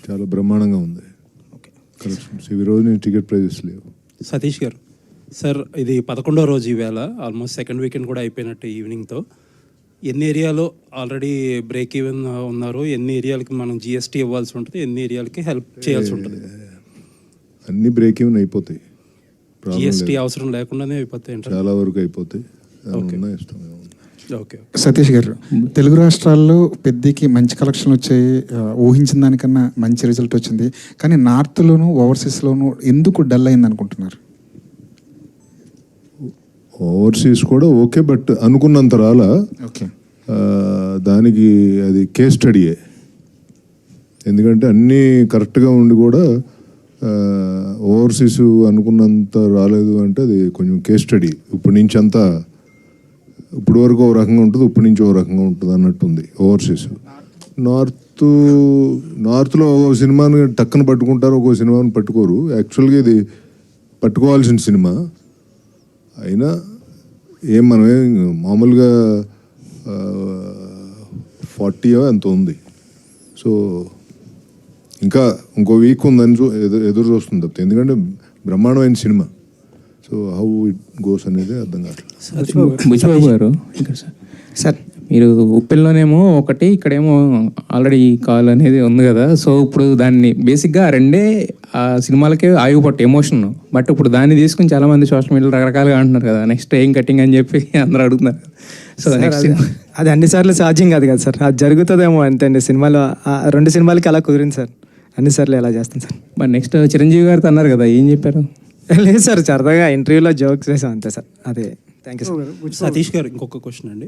చాలా బ్రహ్మాండంగా ఉంది. కలెక్షన్స్ ఈ రోజు నేను టికెట్ ప్రైజెస్ లేవు. సతీష్ గారు సార్, ఇది 11వ రోజు ఈవేళ, ఆల్మోస్ట్ సెకండ్ వీకెండ్ కూడా అయిపోయినట్టు ఈవినింగ్తో. ఎన్ని ఏరియాలో ఆల్రెడీ బ్రేక్ ఈవెన్ ఉన్నారు, ఎన్ని ఏరియాలకి మనం జిఎస్టీ ఇవ్వాల్సి ఉంటుంది, ఎన్ని ఏరియాలకి హెల్ప్ చేయాల్సి ఉంటుంది? అన్ని బ్రేక్ ఈవెన్ అయిపోతాయి, జిఎస్టీ అవసరం లేకుండానే అయిపోతాయి, చాలా వరకు అయిపోతాయి. ఇష్టం. ఓకే. సతీష్ గారు, తెలుగు రాష్ట్రాల్లో పెద్దకి మంచి కలెక్షన్ వచ్చాయి, ఊహించిన దానికన్నా మంచి రిజల్ట్ వచ్చింది. కానీ నార్త్లోను ఓవర్సీస్లోను ఎందుకు డల్ అయింది అనుకుంటున్నారు? ఓవర్సీస్ కూడా ఓకే, బట్ అనుకున్నంత రాలా. ఓకే, దానికి అది కేస్ స్టడీయే. ఎందుకంటే అన్నీ కరెక్ట్గా ఉండి కూడా ఓవర్సీస్ అనుకున్నంత రాలేదు అంటే అది కొంచెం కేస్ స్టడీ. ఇప్పటి నుంచి అంతా ఇప్పుడు వరకు ఓ రకంగా ఉంటుంది, ఇప్పటి నుంచి ఓ రకంగా ఉంటుంది అన్నట్టుంది ఓవర్సీస్. నార్త్లో ఒక సినిమాని టక్కన పట్టుకుంటారు, ఒక్కో సినిమాని పట్టుకోరు. యాక్చువల్గా ఇది పట్టుకోవాల్సిన సినిమా అయినా మనమే మామూలుగా 40 ఎంత ఉంది. సో ఇంకా ఇంకో వీక్ ఉందని ఎదురు చూస్తుంది తప్పితే, ఎందుకంటే బ్రహ్మాండమైన cinema. So how it goes అనేది అర్థం కావట్లేదు. బుచ్చిబాబు గారు, ఇక్కడ సార్ మీరు ఉప్పెల్లోనేమో ఒకటి, ఇక్కడేమో ఆల్రెడీ కాల్ అనేది ఉంది కదా. సో ఇప్పుడు దాన్ని బేసిక్గా రెండే ఆ సినిమాలకే ఆయువుపట్టు ఎమోషన్. బట్ ఇప్పుడు దాన్ని తీసుకుని చాలామంది సోషల్ మీడియాలో రకరకాలుగా అంటున్నారు కదా, నెక్స్ట్ ఏం కటింగ్ అని చెప్పి అందరూ అడుగుతున్నారు. సో నెక్స్ట్ అది అన్నిసార్లు ఛార్జింగ్ కాదు కదా సార్, అది జరుగుతుందేమో అంతే అండి. సినిమాలో 2 సినిమాలకి అలా కుదిరింది సార్, అన్నిసార్లు ఎలా చేస్తాం సార్. మరి నెక్స్ట్ చిరంజీవి గారితో అన్నారు కదా, ఏం చెప్పారు? లేదు సార్, సరదాగా ఇంటర్వ్యూలో జోక్స్ చేసాం అంతే సార్. అదే, థ్యాంక్ యూ సార్. సతీష్ గారు, ఇంకొక క్వశ్చన్ అండి.